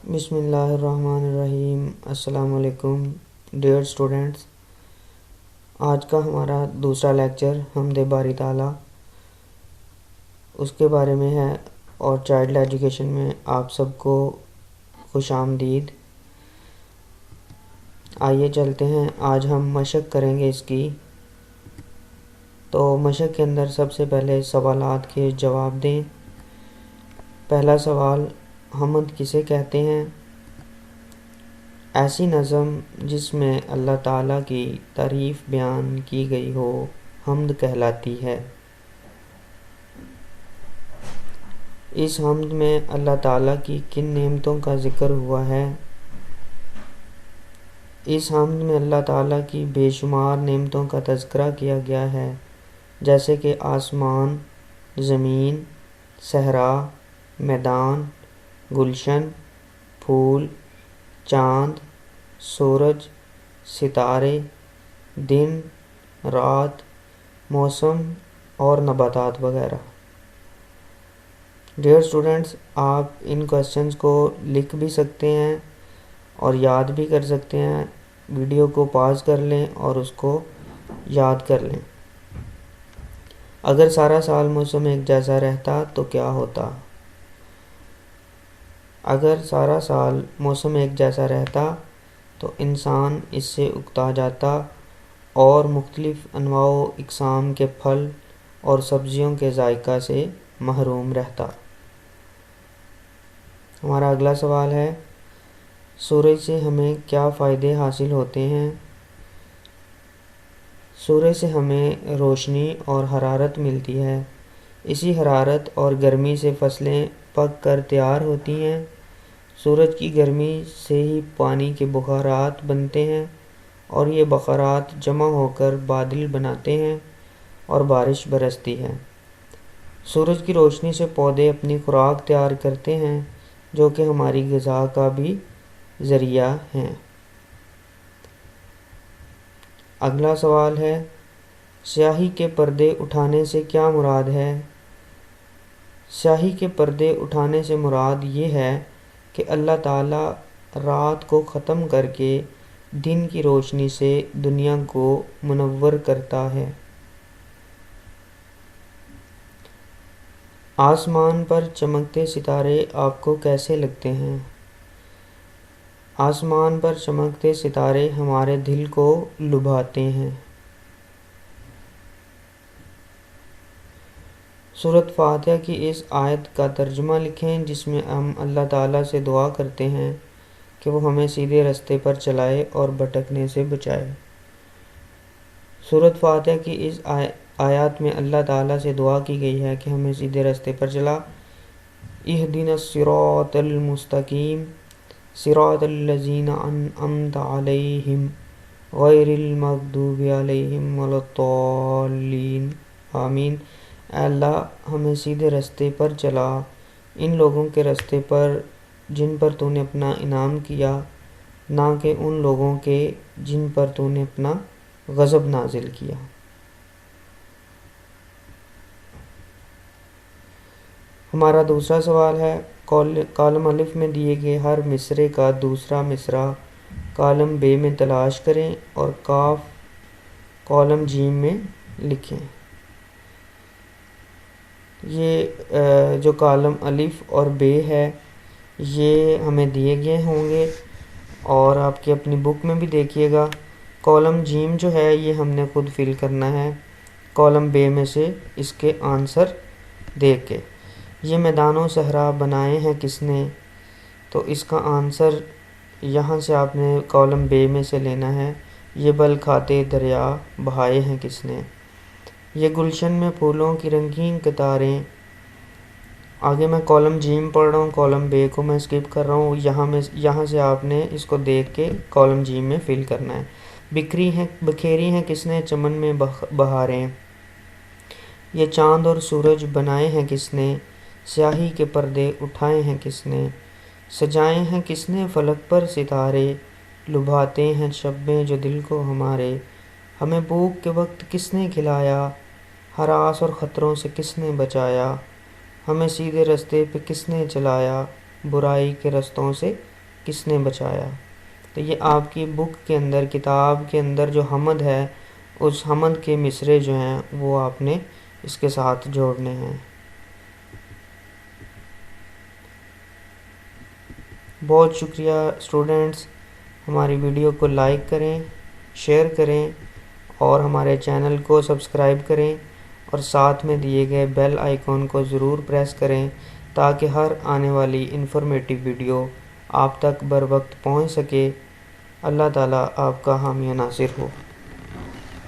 بسم اللہ الرحمن الرحیم۔ السلام علیکم ڈیئر اسٹوڈنٹس، آج کا ہمارا دوسرا لیکچر حمد باری تعالیٰ اس کے بارے میں ہے، اور چائلڈ ایجوکیشن میں آپ سب کو خوش آمدید۔ آئیے چلتے ہیں، آج ہم مشق کریں گے اس کی۔ تو مشق کے اندر سب سے پہلے سوالات کے جواب دیں۔ پہلا سوال، حمد کسے کہتے ہیں؟ ایسی نظم جس میں اللہ تعالیٰ کی تعریف بیان کی گئی ہو حمد کہلاتی ہے۔ اس حمد میں اللہ تعالیٰ کی کن نعمتوں کا ذکر ہوا ہے؟ اس حمد میں اللہ تعالیٰ کی بے شمار نعمتوں کا تذکرہ کیا گیا ہے، جیسے کہ آسمان، زمین، صحرا، میدان، گلشن، پھول، چاند، سورج، ستارے، دن، رات، موسم اور نباتات وغیرہ۔ ڈیئر اسٹوڈنٹس، آپ ان کوشچنز کو لکھ بھی سکتے ہیں اور یاد بھی کر سکتے ہیں۔ ویڈیو کو پاز کر لیں اور اس کو یاد کر لیں۔ اگر سارا سال موسم ایک جیسا رہتا تو کیا ہوتا؟ اگر سارا سال موسم ایک جیسا رہتا تو انسان اس سے اکتا جاتا اور مختلف انواع و اقسام کے پھل اور سبزیوں کے ذائقہ سے محروم رہتا۔ ہمارا اگلا سوال ہے، سورج سے ہمیں کیا فائدے حاصل ہوتے ہیں؟ سورج سے ہمیں روشنی اور حرارت ملتی ہے۔ اسی حرارت اور گرمی سے فصلیں پک کر تیار ہوتی ہیں۔ سورج کی گرمی سے ہی پانی کے بخارات بنتے ہیں اور یہ بخارات جمع ہو کر بادل بناتے ہیں اور بارش برستی ہے۔ سورج کی روشنی سے پودے اپنی خوراک تیار کرتے ہیں، جو کہ ہماری غذا کا بھی ذریعہ ہیں۔ اگلا سوال ہے، سیاہی کے پردے اٹھانے سے کیا مراد ہے؟ سیاہی کے پردے اٹھانے سے مراد یہ ہے کہ اللہ تعالیٰ رات کو ختم کر کے دن کی روشنی سے دنیا کو منور کرتا ہے۔ آسمان پر چمکتے ستارے آپ کو کیسے لگتے ہیں؟ آسمان پر چمکتے ستارے ہمارے دل کو لبھاتے ہیں۔ سورۃ فاتحہ کی اس آیت کا ترجمہ لکھیں جس میں ہم اللہ تعالیٰ سے دعا کرتے ہیں کہ وہ ہمیں سیدھے راستے پر چلائے اور بھٹکنے سے بچائے۔ سورۃ فاتحہ کی اس آیات میں اللہ تعالیٰ سے دعا کی گئی ہے کہ ہمیں سیدھے راستے پر چلا۔ اہدنا الصراط المستقیم صراط الذین انعمت علیہم غیر المغضوب علیہم ولا الضالین آمین۔ اے اللہ، ہمیں سیدھے راستے پر چلا، ان لوگوں کے راستے پر جن پر تو نے اپنا انعام کیا، نہ کہ ان لوگوں کے جن پر تو نے اپنا غضب نازل کیا۔ ہمارا دوسرا سوال ہے، کالم الف میں دیے گئے ہر مصرعے کا دوسرا مصرع کالم ب میں تلاش کریں اور کاف کالم ج میں لکھیں۔ یہ جو کالم الف اور ب ہے یہ ہمیں دیے گئے ہوں گے اور آپ کی اپنی بک میں بھی دیکھیے گا۔ کالم جیم جو ہے یہ ہم نے خود فل کرنا ہے کالم ب میں سے اس کے آنسر دیکھ کے۔ یہ میدان و صحرا بنائے ہیں کس نے؟ تو اس کا آنسر یہاں سے آپ نے کالم ب میں سے لینا ہے۔ یہ بل کھاتے دریا بہائے ہیں کس نے؟ یہ گلشن میں پھولوں کی رنگین قطاریں۔ آگے میں کالم جیم پڑھ رہا ہوں، کالم بے کو میں اسکپ کر رہا ہوں۔ یہاں سے آپ نے اس کو دیکھ کے کالم جیم میں فل کرنا ہے۔ بکھیری ہیں کس نے چمن میں بہاریں؟ یہ چاند اور سورج بنائے ہیں کس نے؟ سیاہی کے پردے اٹھائے ہیں کس نے؟ سجائے ہیں کس نے فلک پر ستارے؟ لبھاتے ہیں شب میں جو دل کو ہمارے۔ ہمیں بھوک کے وقت کس نے کھلایا؟ ہراس اور خطروں سے کس نے بچایا؟ ہمیں سیدھے راستے پہ کس نے چلایا؟ برائی کے رستوں سے کس نے بچایا۔ تو یہ آپ کی بک کے اندر، کتاب کے اندر جو حمد ہے، اس حمد کے مصرے جو ہیں وہ آپ نے اس کے ساتھ جوڑنے ہیں۔ بہت شکریہ اسٹوڈنٹس، ہماری ویڈیو کو لائک کریں، شیئر کریں اور ہمارے چینل کو سبسکرائب کریں اور ساتھ میں دیے گئے بیل آئیکن کو ضرور پریس کریں تاکہ ہر آنے والی انفارمیٹیو ویڈیو آپ تک بر وقت پہنچ سکے۔ اللہ تعالیٰ آپ کا حامی و ناصر ہو۔